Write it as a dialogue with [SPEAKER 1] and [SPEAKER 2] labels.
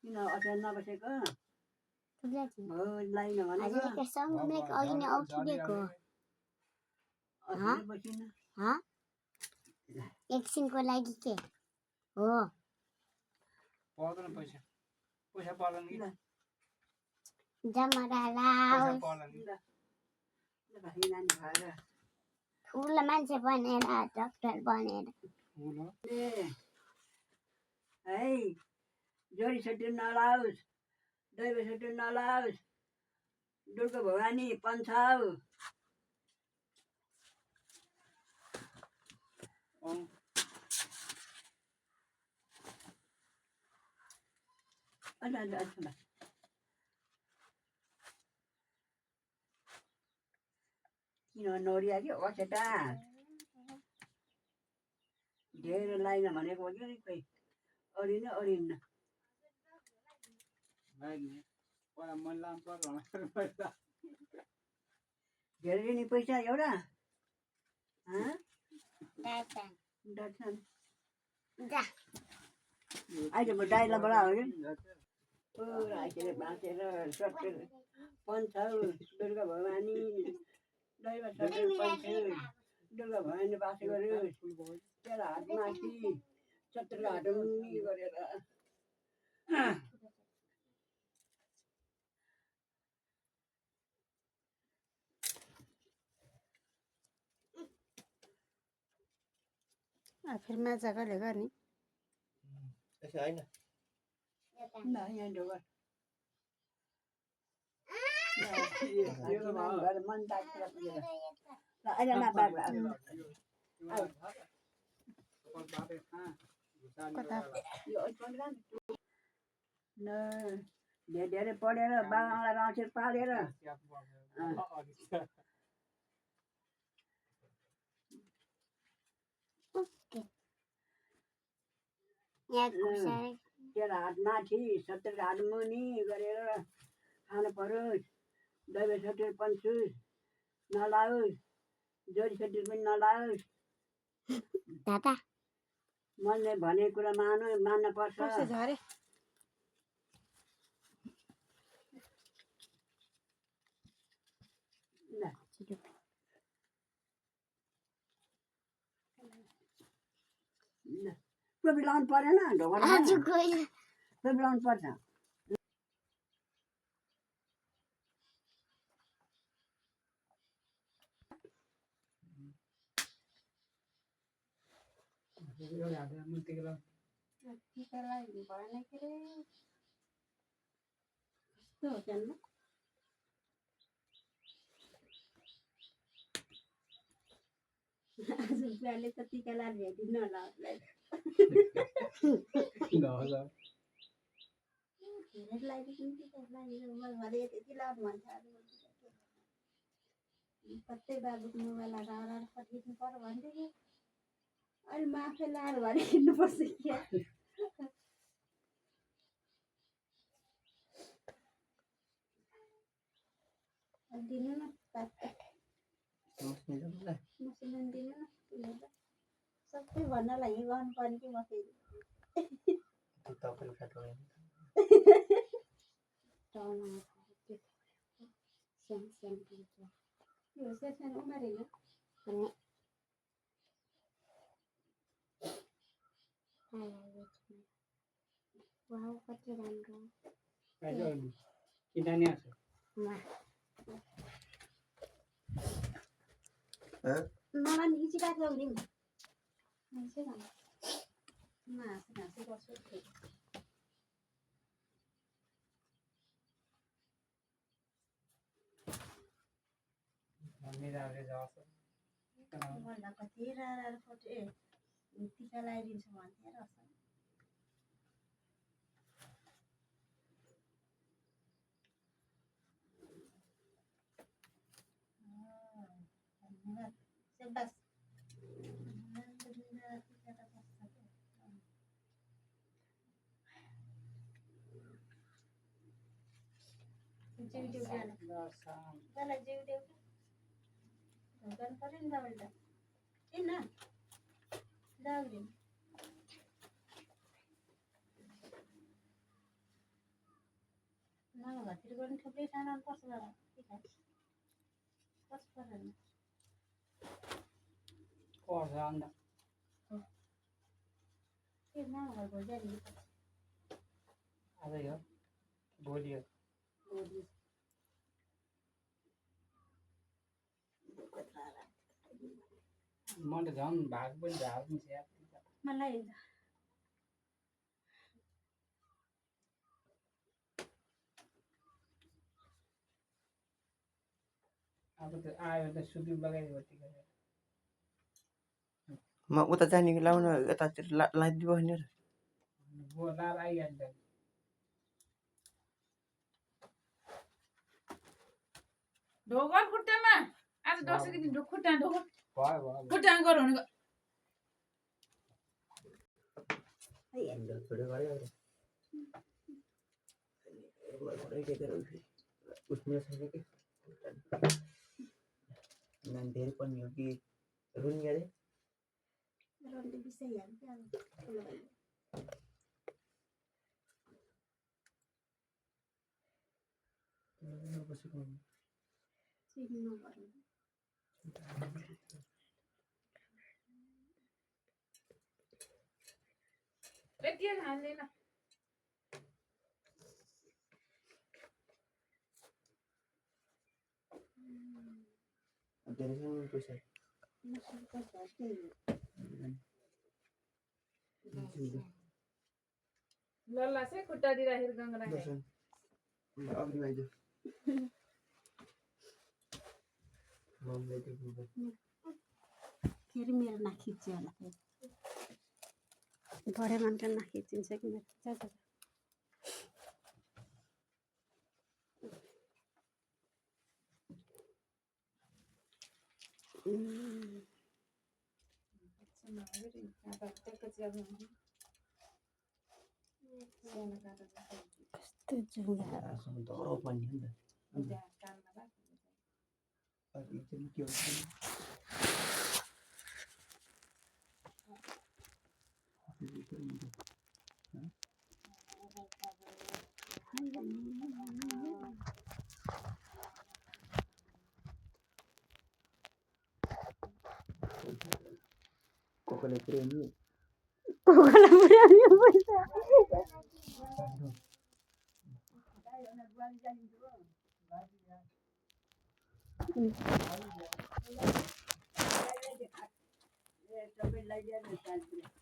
[SPEAKER 1] किन अचार नबसेको
[SPEAKER 2] थुप्रै
[SPEAKER 1] हो लाइन
[SPEAKER 2] हजुर
[SPEAKER 1] भनेको
[SPEAKER 2] एकसँग मेक अघि नै औठिदिएको
[SPEAKER 1] असली बसिन
[SPEAKER 2] एकछिनको लागि के हो
[SPEAKER 3] पाउँदैन पैसा पैसा पाउँदैन कि
[SPEAKER 2] जमरा
[SPEAKER 3] पैसा
[SPEAKER 2] लाओस्
[SPEAKER 3] पाउँदैन कि
[SPEAKER 1] भाइ नानी भएर
[SPEAKER 2] ठुलो मान्छे बनेर डक्टर बनेर
[SPEAKER 3] हुन
[SPEAKER 1] है जोडी सटी नलाओस् दैव सटी नलाओस् दुर्गा भवानी पन्छाउ अच्छा किन नोरिया कि अछेटा धेरै लाइन भनेको हो कि खै अडिन्न धेरै नि पैसा एउटा
[SPEAKER 2] जा
[SPEAKER 1] अहिले म डाइलाबाट हो कि राखेर बाँचेर सट्टेर पन्छौ दुर्गा भवानी दैव सट्टेर पन्छौ दुर्गा भवानी बास गरोस् तेरो हातमाथि सत्तरको हाटुङ्गी गरेर
[SPEAKER 4] फेरि माछा कहिले गर्ने
[SPEAKER 1] यहाँ ढोका मन ताकेर अहिले धेरै पढेर बाबालाई राखेर पालेर तेरो हातमाथि सत्तरको हात मुनि गरेर खानु परोस् दैव सटेर पन्छुस् नलाओस् जोडी सटेर पनि नलाओस्
[SPEAKER 2] दादा
[SPEAKER 1] मैले भनेको कुरा मान्न पर्छ
[SPEAKER 4] झरे
[SPEAKER 1] टोपी लाउनु परेन ढोका
[SPEAKER 2] आज गयो
[SPEAKER 1] टोपी लाउनु पर्छ
[SPEAKER 4] टिकालाई भएन के रे कस्तो हो त्यहाँ आज बुवाले त टिका लाएर भ्याइदिनु होला धेरै लगाइदिनु टिका लगाइदिनु मैले त्यति लाउनु भन्छ कतै बाबुको मोबाइल हराएर फर्किनु पर्यो भनेदेखि अहिले म आफै लाएर भने किन्नुपर्छ क्या दिनु न मसिनो दिनु न सबै भन्नलाई हि गर्नु पर्ने कि म फेरि सानो उमेर होइन कति राम्रो मलाई निची काट्नु दिउँ मान्छे घाँसे गर्छु भन्दा कति रार फोटो टिका लगाइदिन्छु भन्थेँ रहेछ बस घरतिर पनि थुप्रै सामान पर्छ होला के थाहा पर्छ पर्दैन
[SPEAKER 3] पर्छ अन्त
[SPEAKER 4] के नाम घर भोलि
[SPEAKER 3] आजै हो भोलि हो म त झन् भाग पनि झार्नु छ
[SPEAKER 4] मलाई
[SPEAKER 3] अब त आयो त सुदुर लगाइदियो टिका
[SPEAKER 5] म उता जाने कि लाउन यतातिर लाइदियो नि
[SPEAKER 3] वो लाल आइहाल्छ
[SPEAKER 6] ढोगर खुट्टामा आज दसैँको दिन खुट्टा ढोगर
[SPEAKER 3] भयो
[SPEAKER 6] खुट्टा गरौँ भने
[SPEAKER 5] धेरै पनि हो कि रुनी अरे
[SPEAKER 4] रन्डे बिसाइहाल्छ अब ठुलो भयो चिनी नभर्नु
[SPEAKER 6] यति हाल्दैन
[SPEAKER 5] धेरै सानो पैसा
[SPEAKER 6] लल्ला चाहिँ खुट्टा दिँदाखेरि गङ्गना खायो
[SPEAKER 5] अग्नि आइज
[SPEAKER 4] फेरि मेरो नखिच्यो होला फेरि बडे मान्छे नखिचिन्छ कि मेरो कस्तो जुङ्गा
[SPEAKER 5] धरो पनि हो नि त एकदम के हुन्छ कोकोले पुऱ्याउनु
[SPEAKER 4] कोकोलाई पुऱ्याउने पैसा
[SPEAKER 1] सबै लगाइदिएर